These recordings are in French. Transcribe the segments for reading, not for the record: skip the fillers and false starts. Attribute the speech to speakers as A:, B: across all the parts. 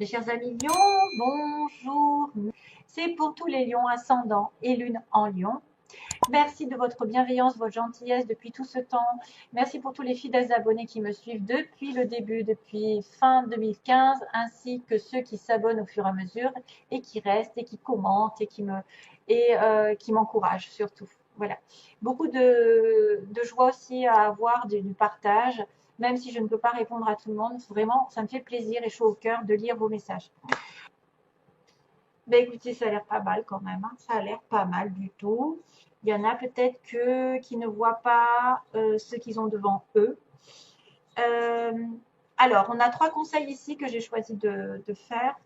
A: Mes chers amis lions, bonjour. C'est pour tous les lions ascendants et lune en lion. Merci de votre bienveillance, votre gentillesse depuis tout ce temps. Merci pour tous les fidèles abonnés qui me suivent depuis le début, depuis fin 2015, ainsi que ceux qui s'abonnent au fur et à mesure et qui restent et qui commentent et qui m'encouragent surtout. Voilà. Beaucoup de joie aussi à avoir du partage, même si je ne peux pas répondre à tout le monde. Vraiment, ça me fait plaisir et chaud au cœur de lire vos messages. Ben écoutez, ça a l'air pas mal quand même, hein. Ça a l'air pas mal du tout. Il y en a peut-être qui ne voient pas ce qu'ils ont devant eux. Euh, alors, on a 3 conseils ici que j'ai choisi de faire.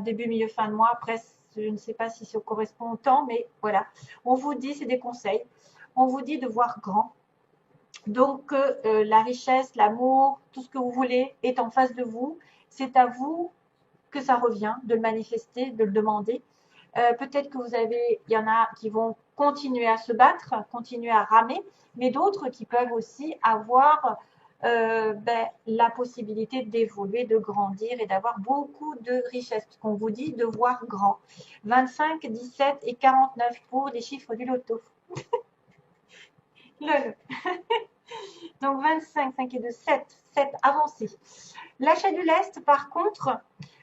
A: Début, milieu, fin de mois. Après, je ne sais pas si ça correspond au temps, mais voilà. On vous dit, c'est des conseils. On vous dit de voir grand. Donc, la richesse, l'amour, tout ce que vous voulez est en face de vous. C'est à vous que ça revient de le manifester, de le demander. Peut-être que il y en a qui vont continuer à se battre, continuer à ramer, mais d'autres qui peuvent aussi avoir la possibilité d'évoluer, de grandir et d'avoir beaucoup de richesses. Parce qu'on vous dit de voir grand. 25, 17 et 49 pour les chiffres du loto. Lol. Donc 25, 5 et 2, 7, 7 avancé. L'achat du lest, par contre,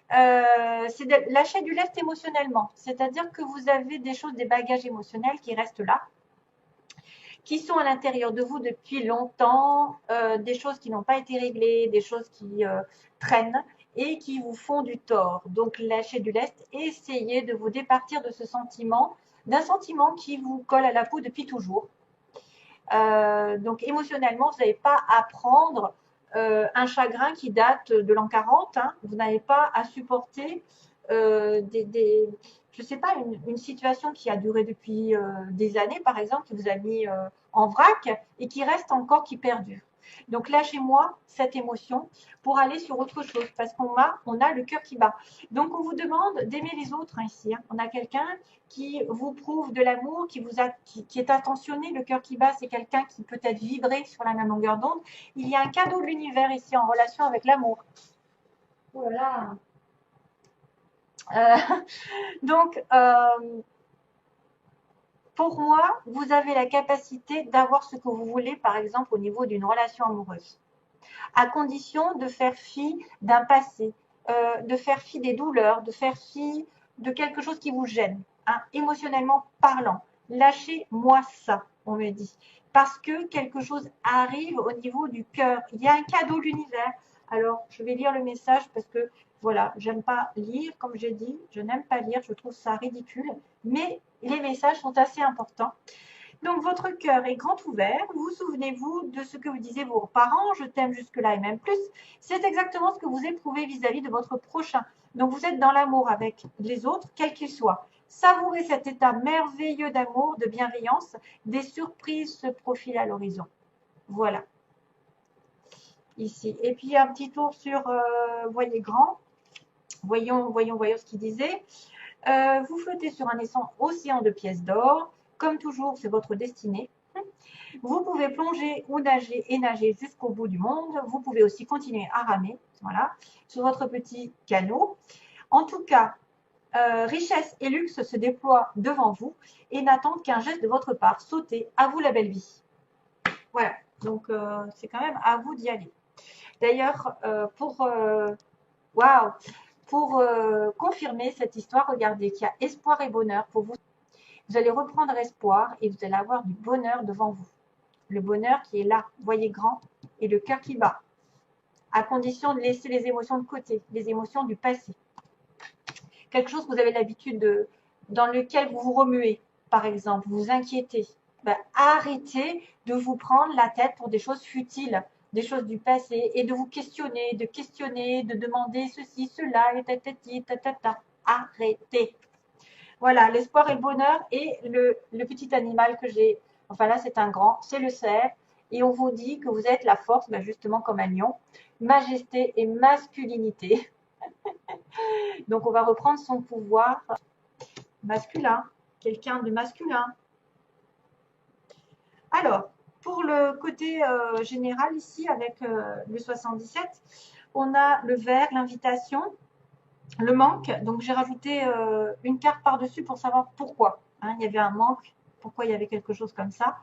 A: c'est l'achat du lest émotionnellement. C'est-à-dire que vous avez des choses, des bagages émotionnels qui restent là, qui sont à l'intérieur de vous depuis longtemps, des choses qui n'ont pas été réglées, des choses qui traînent et qui vous font du tort. Donc lâchez du lest, essayez de vous départir de ce sentiment, d'un sentiment qui vous colle à la peau depuis toujours. Donc émotionnellement, vous n'avez pas à prendre un chagrin qui date de l'an 40. Hein. Vous n'avez pas à supporter je ne sais pas, une situation qui a duré depuis des années, par exemple, qui vous a mis en vrac et qui reste encore, qui perdure. Donc lâchez-moi cette émotion pour aller sur autre chose parce on a le cœur qui bat. Donc on vous demande d'aimer les autres, hein, ici. Hein. On a quelqu'un qui vous prouve de l'amour, qui est attentionné. Le cœur qui bat, c'est quelqu'un qui peut être vibré sur la même longueur d'onde. Il y a un cadeau de l'univers ici en relation avec l'amour. Voilà. Euh, donc, pour moi, vous avez la capacité d'avoir ce que vous voulez, par exemple, au niveau d'une relation amoureuse, à condition de faire fi d'un passé, de faire fi des douleurs, de faire fi de quelque chose qui vous gêne, hein, émotionnellement parlant. Lâchez-moi ça, on me dit. Parce que quelque chose arrive au niveau du cœur. Il y a un cadeau de l'univers. Alors, je vais lire le message parce que, voilà, j'aime pas lire, comme j'ai dit. Je n'aime pas lire, je trouve ça ridicule. Mais les messages sont assez importants. Donc, votre cœur est grand ouvert. Vous souvenez-vous de ce que vous disiez vos parents, je t'aime jusque-là et même plus. C'est exactement ce que vous éprouvez vis-à-vis de votre prochain. Donc, vous êtes dans l'amour avec les autres, quels qu'ils soient. Savourez cet état merveilleux d'amour, de bienveillance. Des surprises se profilent à l'horizon. Voilà, ici. Et puis, un petit tour sur Voyez grand. Voyons ce qu'il disait. Vous flottez sur un océan de pièces d'or. Comme toujours, c'est votre destinée. Vous pouvez plonger ou nager et nager jusqu'au bout du monde. Vous pouvez aussi continuer à ramer, voilà, sur votre petit canot. En tout cas, richesse et luxe se déploient devant vous et n'attendent qu'un geste de votre part. Sautez, à vous la belle vie. Voilà, donc c'est quand même à vous d'y aller. D'ailleurs, waouh, pour confirmer cette histoire, regardez qu'il y a espoir et bonheur pour vous. Vous allez reprendre espoir et vous allez avoir du bonheur devant vous. Le bonheur qui est là, voyez grand, et le cœur qui bat, à condition de laisser les émotions de côté, les émotions du passé. Quelque chose que vous avez l'habitude dans lequel vous vous remuez, par exemple, vous vous inquiétez. Ben, arrêtez de vous prendre la tête pour des choses futiles, des choses du passé, et de vous questionner, de demander ceci, cela, et tatati, tatata. Arrêtez. Voilà, l'espoir et le bonheur et le petit animal que j'ai. Enfin là, c'est un grand, c'est le cerf. Et on vous dit que vous êtes la force, ben justement comme un lion, majesté et masculinité. Donc on va reprendre son pouvoir masculin, quelqu'un de masculin. Alors, pour le côté général ici, avec le 77, on a le vert, l'invitation. Le manque, donc j'ai rajouté une carte par-dessus pour savoir pourquoi. Hein, il y avait un manque, pourquoi il y avait quelque chose comme ça.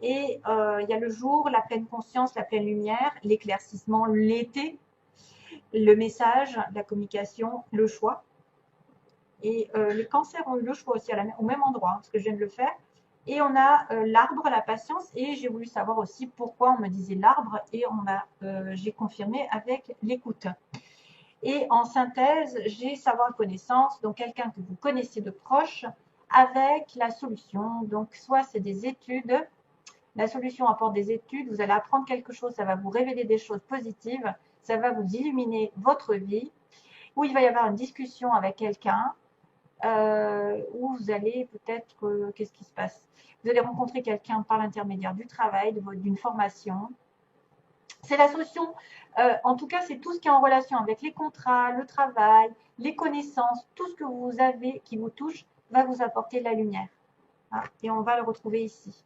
A: Et il y a le jour, la pleine conscience, la pleine lumière, l'éclaircissement, l'été, le message, la communication, le choix. Et les cancers ont eu le choix aussi au même endroit, hein, parce que je viens de le faire. Et on a l'arbre, la patience, et j'ai voulu savoir aussi pourquoi on me disait l'arbre, et j'ai confirmé avec l'écoute. Et en synthèse, j'ai savoir connaissance, donc quelqu'un que vous connaissez de proche, avec la solution. Donc soit c'est des études, la solution apporte des études, vous allez apprendre quelque chose, ça va vous révéler des choses positives, ça va vous illuminer votre vie, ou il va y avoir une discussion avec quelqu'un, où vous allez peut-être, qu'est-ce qui se passe? Vous allez rencontrer quelqu'un par l'intermédiaire du travail, d'une formation. C'est la solution, en tout cas, c'est tout ce qui est en relation avec les contrats, le travail, les connaissances, tout ce que vous avez qui vous touche va vous apporter de la lumière. Hein, et on va le retrouver ici.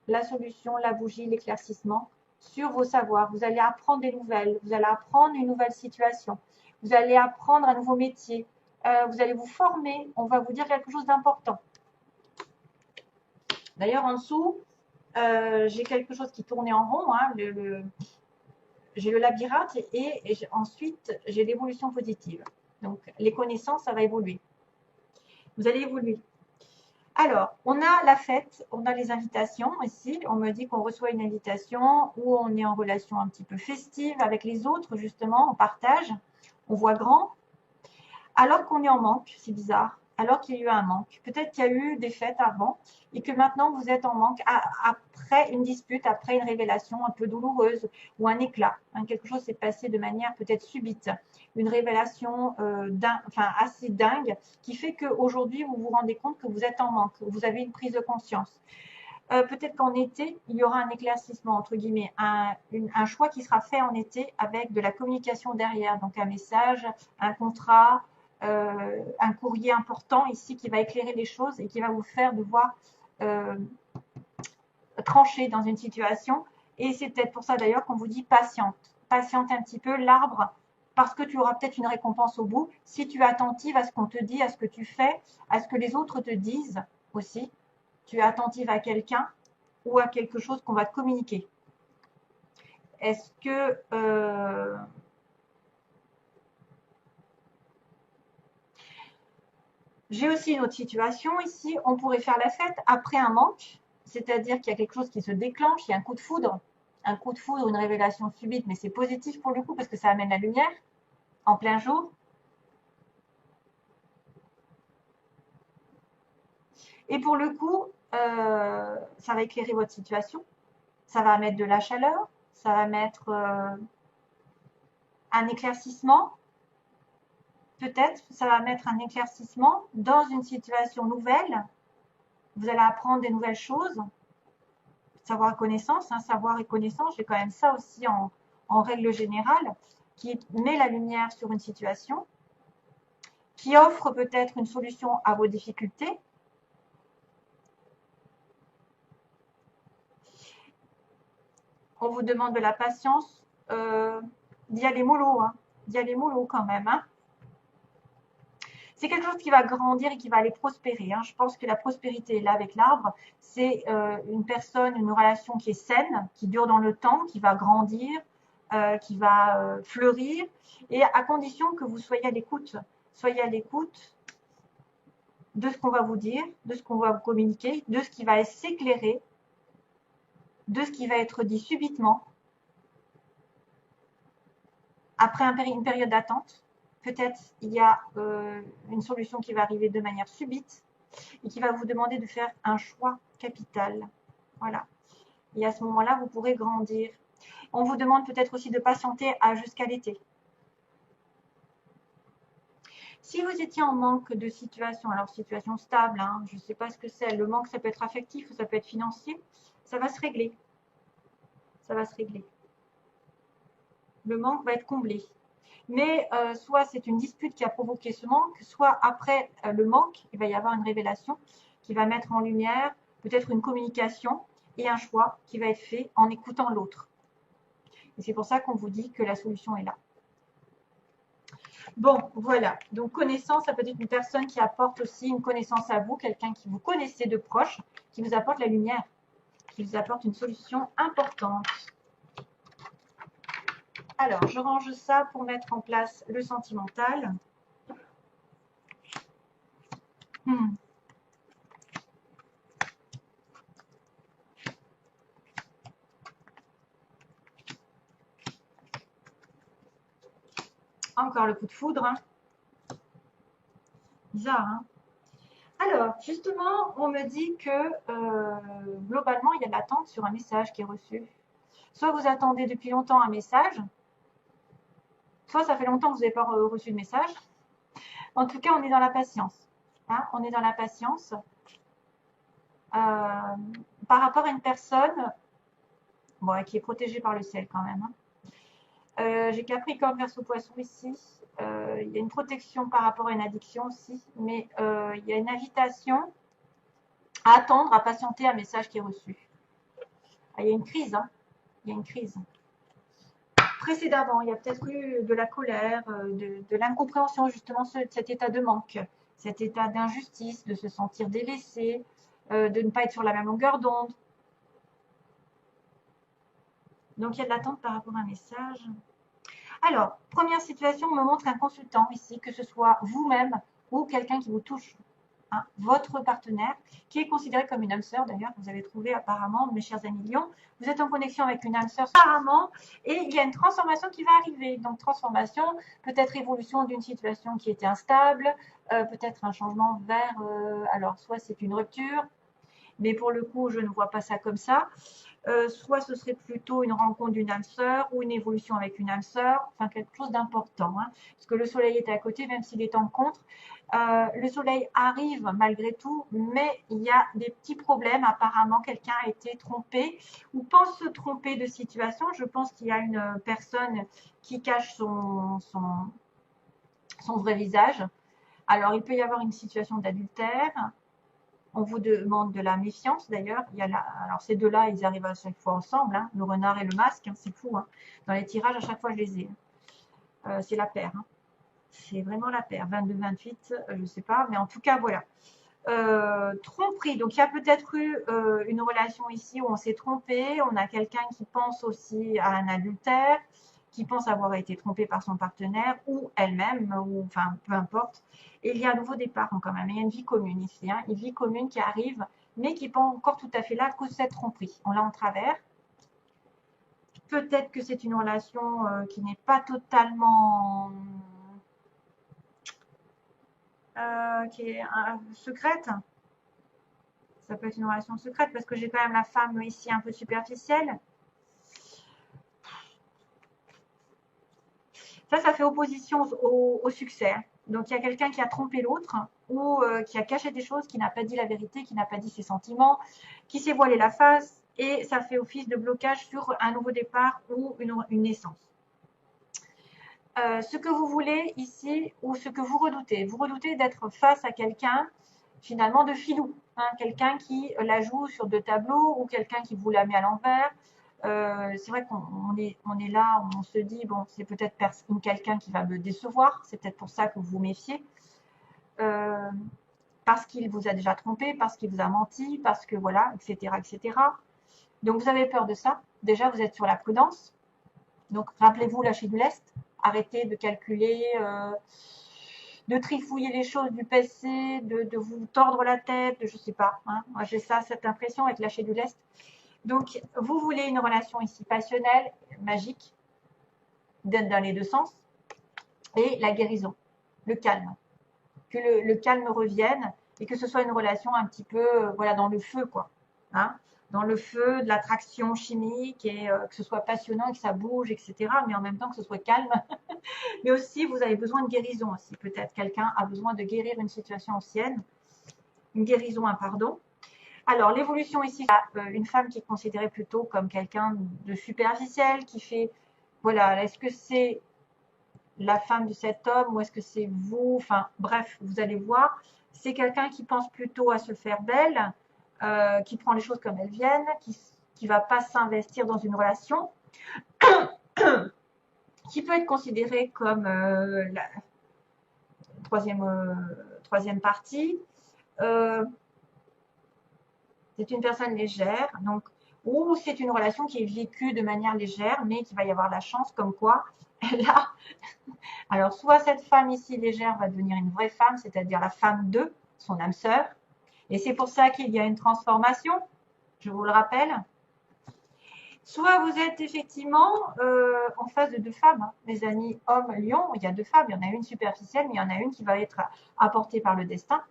A: La solution, la bougie, l'éclaircissement sur vos savoirs. Vous allez apprendre des nouvelles, vous allez apprendre une nouvelle situation, vous allez apprendre un nouveau métier, vous allez vous former, on va vous dire quelque chose d'important. D'ailleurs, en dessous, j'ai quelque chose qui tournait en rond, hein, j'ai le labyrinthe et ensuite j'ai l'évolution positive. Donc les connaissances, ça va évoluer. Vous allez évoluer. Alors, on a la fête, on a les invitations ici. On me dit qu'on reçoit une invitation où on est en relation un petit peu festive avec les autres, justement, on partage, on voit grand. Alors qu'on est en manque, c'est bizarre, alors qu'il y a eu un manque. Peut-être qu'il y a eu des fêtes avant et que maintenant vous êtes en manque après une dispute, après une révélation un peu douloureuse ou un éclat. Hein, quelque chose s'est passé de manière peut-être subite. Une révélation assez dingue qui fait qu'aujourd'hui vous vous rendez compte que vous êtes en manque, vous avez une prise de conscience. Peut-être qu'en été, il y aura un éclaircissement, entre guillemets, un choix qui sera fait en été avec de la communication derrière, donc un message, un contrat, un courrier important ici qui va éclairer les choses et qui va vous faire devoir trancher dans une situation. Et c'est peut-être pour ça d'ailleurs qu'on vous dit patiente. Patiente un petit peu, l'arbre, parce que tu auras peut-être une récompense au bout si tu es attentive à ce qu'on te dit, à ce que tu fais, à ce que les autres te disent aussi. Tu es attentive à quelqu'un ou à quelque chose qu'on va te communiquer. Est-ce que j'ai aussi une autre situation ici, on pourrait faire la fête après un manque, c'est-à-dire qu'il y a quelque chose qui se déclenche, il y a un coup de foudre, une révélation subite, mais c'est positif pour le coup parce que ça amène la lumière en plein jour. Et pour le coup, ça va éclairer votre situation, ça va mettre de la chaleur, ça va mettre un éclaircissement. Peut-être ça va mettre un éclaircissement dans une situation nouvelle. Vous allez apprendre des nouvelles choses. Savoir et connaissance, hein, savoir et connaissance, j'ai quand même ça aussi en règle générale, qui met la lumière sur une situation, qui offre peut-être une solution à vos difficultés. On vous demande de la patience, d'y aller mollo, hein, d'y aller mollo quand même. Hein. C'est quelque chose qui va grandir et qui va aller prospérer. Hein. Je pense que la prospérité, là, avec l'arbre, c'est une personne, une relation qui est saine, qui dure dans le temps, qui va grandir, qui va fleurir, et à condition que vous soyez à l'écoute. Soyez à l'écoute de ce qu'on va vous dire, de ce qu'on va vous communiquer, de ce qui va s'éclairer, de ce qui va être dit subitement, après une période d'attente. Peut-être il y a une solution qui va arriver de manière subite et qui va vous demander de faire un choix capital. Voilà. Et à ce moment-là, vous pourrez grandir. On vous demande peut-être aussi de patienter jusqu'à l'été. Si vous étiez en manque de situation, alors situation stable, hein, je ne sais pas ce que c'est, le manque ça peut être affectif ou ça peut être financier, ça va se régler. Ça va se régler. Le manque va être comblé. Mais soit c'est une dispute qui a provoqué ce manque, soit après le manque, il va y avoir une révélation qui va mettre en lumière peut-être une communication et un choix qui va être fait en écoutant l'autre. Et c'est pour ça qu'on vous dit que la solution est là. Bon, voilà. Donc, connaissance, ça peut être une personne qui apporte aussi une connaissance à vous, quelqu'un qui vous connaissez de proche, qui vous apporte la lumière, qui vous apporte une solution importante. Alors, je range ça pour mettre en place le sentimental. Hmm. Encore le coup de foudre. Hein. Bizarre, hein. Alors, justement, on me dit que globalement, il y a de l'attente sur un message qui est reçu. Soit vous attendez depuis longtemps un message, soit ça fait longtemps que vous n'avez pas reçu de message. En tout cas, on est dans la patience. Hein, on est dans la patience. Par rapport à une personne bon, qui est protégée par le ciel quand même. Hein. J'ai Capricorne, Verseau, Poisson ici. Il y a une protection par rapport à une addiction aussi, mais il y a une invitation à attendre, à patienter un message qui est reçu. Ah, il y a une crise, hein. Il y a une crise. Précédemment, il y a peut-être eu de la colère, de l'incompréhension, justement, cet état de manque, cet état d'injustice, de se sentir délaissé, de ne pas être sur la même longueur d'onde. Donc, il y a de l'attente par rapport à un message. Alors, première situation, on me montre un consultant ici, que ce soit vous-même ou quelqu'un qui vous touche. Hein, votre partenaire, qui est considéré comme une âme sœur, d'ailleurs, vous avez trouvé apparemment, mes chers amis Lions, vous êtes en connexion avec une âme sœur apparemment, et il y a une transformation qui va arriver. Donc, transformation, peut-être évolution d'une situation qui était instable, peut-être un changement vers, alors, soit c'est une rupture, mais pour le coup, je ne vois pas ça comme ça. Soit ce serait plutôt une rencontre d'une âme sœur ou une évolution avec une âme sœur, enfin quelque chose d'important, hein, parce que le soleil est à côté, même s'il est en contre. Le soleil arrive malgré tout, mais il y a des petits problèmes. Apparemment, quelqu'un a été trompé ou pense se tromper de situation. Je pense qu'il y a une personne qui cache son vrai visage. Alors, il peut y avoir une situation d'adultère. On vous demande de la méfiance d'ailleurs. Alors ces deux-là, ils arrivent à chaque fois ensemble, hein, le renard et le masque, hein, c'est fou. Hein. Dans les tirages, à chaque fois, je les ai. C'est la paire. Hein. C'est vraiment la paire. 22, 28, je ne sais pas, mais en tout cas, voilà. Tromperie. Donc il y a peut-être eu une relation ici où on s'est trompé. On a quelqu'un qui pense aussi à un adultère, qui pense avoir été trompé par son partenaire ou elle-même, ou enfin peu importe. Et il y a un nouveau départ quand même. Il y a une vie commune ici, hein, une vie commune qui arrive, mais qui n'est pas encore tout à fait là à cause de cette tromperie. On l'a en travers. Peut-être que c'est une relation qui n'est pas totalement qui est secrète. Ça peut être une relation secrète parce que j'ai quand même la femme ici un peu superficielle. Ça fait opposition au succès. Donc il y a quelqu'un qui a trompé l'autre ou qui a caché des choses, qui n'a pas dit la vérité, qui n'a pas dit ses sentiments, qui s'est voilé la face et ça fait office de blocage sur un nouveau départ ou une naissance. Ce que vous voulez ici ou ce que vous redoutez d'être face à quelqu'un finalement de filou, hein, quelqu'un qui la joue sur deux tableaux ou quelqu'un qui vous la met à l'envers. C'est vrai qu'on est là, on se dit, bon, c'est peut-être quelqu'un qui va me décevoir, c'est peut-être pour ça que vous vous méfiez, parce qu'il vous a déjà trompé, parce qu'il vous a menti, parce que voilà, etc., etc. Donc vous avez peur de ça. Déjà, vous êtes sur la prudence. Donc rappelez-vous, lâchez du lest, arrêtez de calculer, de trifouiller les choses du passé, de vous tordre la tête, je ne sais pas. Hein. Moi, j'ai cette impression avec lâcher du lest. Donc, vous voulez une relation ici passionnelle, magique, dans les deux sens, et la guérison, le calme. Que le calme revienne et que ce soit une relation un petit peu voilà, dans le feu, quoi. Hein, dans le feu de l'attraction chimique et que ce soit passionnant et que ça bouge, etc. Mais en même temps que ce soit calme. Mais aussi, vous avez besoin de guérison aussi. Peut-être quelqu'un a besoin de guérir une situation ancienne, une guérison, un pardon. Alors, l'évolution ici, une femme qui est considérée plutôt comme quelqu'un de superficiel, qui fait, voilà, est-ce que c'est la femme de cet homme ou est-ce que c'est vous? Enfin, bref, vous allez voir. C'est quelqu'un qui pense plutôt à se faire belle, qui prend les choses comme elles viennent, qui ne va pas s'investir dans une relation, qui peut être considérée comme troisième partie. C'est une personne légère, donc, ou c'est une relation qui est vécue de manière légère, mais qu'il va y avoir la chance comme quoi, là, alors soit cette femme ici légère va devenir une vraie femme, c'est-à-dire la femme de son âme sœur, et c'est pour ça qu'il y a une transformation, je vous le rappelle. Soit vous êtes effectivement en face de deux femmes, hein. Les amis hommes lion, il y a deux femmes, il y en a une superficielle, mais il y en a une qui va être apportée par le destin.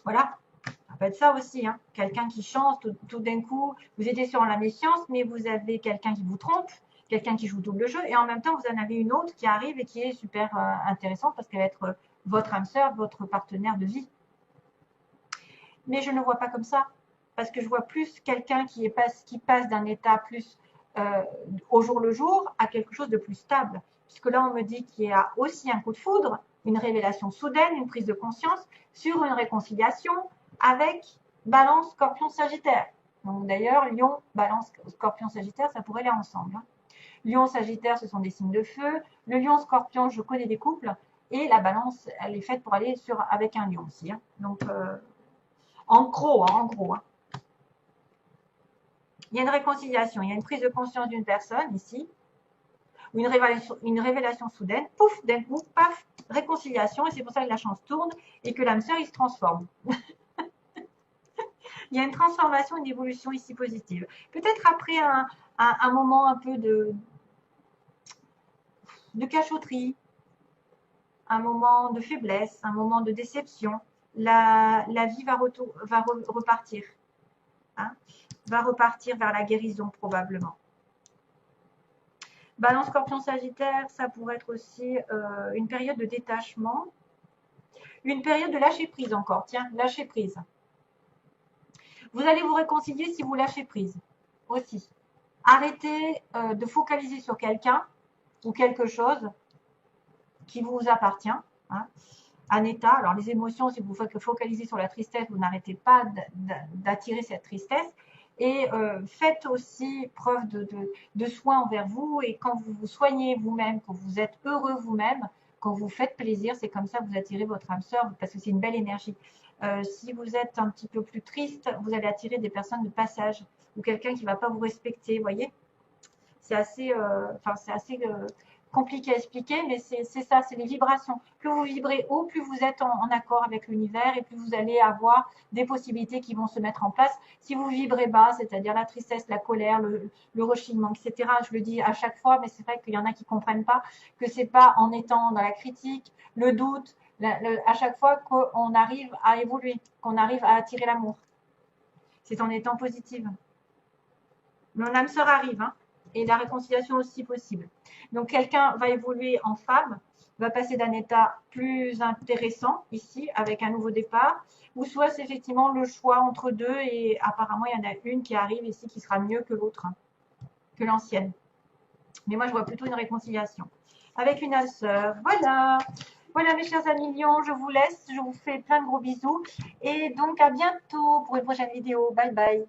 A: Voilà, ça peut être ça aussi, hein. Quelqu'un qui change tout d'un coup, vous étiez sur la méfiance, mais vous avez quelqu'un qui vous trompe, quelqu'un qui joue double jeu, et en même temps vous en avez une autre qui arrive et qui est super intéressante parce qu'elle va être votre âme sœur, votre partenaire de vie. Mais je ne le vois pas comme ça. Parce que je vois plus quelqu'un qui passe d'un état plus au jour le jour à quelque chose de plus stable. Puisque là, on me dit qu'il y a aussi un coup de foudre, une révélation soudaine, une prise de conscience sur une réconciliation avec Balance, Scorpion, Sagittaire. Donc d'ailleurs, Lion, Balance, Scorpion, Sagittaire, ça pourrait aller ensemble, hein. Lion, Sagittaire, ce sont des signes de feu. Le Lion, Scorpion, je connais des couples. Et la Balance, elle est faite pour aller avec un Lion aussi, hein. Donc, en gros, hein. Il y a une réconciliation, il y a une prise de conscience d'une personne ici, une révélation soudaine, pouf, d'un coup, paf, réconciliation, et c'est pour ça que la chance tourne et que l'âme sœur, il se transforme. Il y a une transformation, une évolution ici positive. Peut-être après un moment un peu de cachotterie, un moment de faiblesse, un moment de déception, la vie va repartir. Hein, va repartir vers la guérison probablement. Balance, Scorpion, Sagittaire, ça pourrait être aussi une période de détachement, une période de lâcher prise encore. Tiens, lâcher prise. Vous allez vous réconcilier si vous lâchez prise aussi. Arrêtez de focaliser sur quelqu'un ou quelque chose qui vous appartient. Hein, un état. Alors les émotions, si vous focalisez sur la tristesse, vous n'arrêtez pas d'attirer cette tristesse. Et faites aussi preuve de soin envers vous. Et quand vous vous soignez vous-même, quand vous êtes heureux vous-même, quand vous faites plaisir, c'est comme ça que vous attirez votre âme sœur, parce que c'est une belle énergie. Si vous êtes un petit peu plus triste, vous allez attirer des personnes de passage ou quelqu'un qui ne va pas vous respecter, vous voyez. C'est assez, compliqué à expliquer, mais c'est ça, c'est les vibrations. Plus vous vibrez haut, plus vous êtes en accord avec l'univers et plus vous allez avoir des possibilités qui vont se mettre en place. Si vous vibrez bas, c'est-à-dire la tristesse, la colère, le rechignement, etc., je le dis à chaque fois, mais c'est vrai qu'il y en a qui ne comprennent pas que c'est pas en étant dans la critique, le doute, à chaque fois qu'on arrive à évoluer, qu'on arrive à attirer l'amour. C'est en étant positive. Mon âme sœur arrive, hein, et la réconciliation aussi possible. Donc, quelqu'un va évoluer en femme, va passer d'un état plus intéressant ici, avec un nouveau départ, ou soit c'est effectivement le choix entre deux, et apparemment, il y en a une qui arrive ici qui sera mieux que l'autre, hein, que l'ancienne. Mais moi, je vois plutôt une réconciliation. Avec une âme sœur, voilà. Voilà mes chers amis lions, je vous laisse, je vous fais plein de gros bisous, et donc à bientôt pour une prochaine vidéo. Bye bye.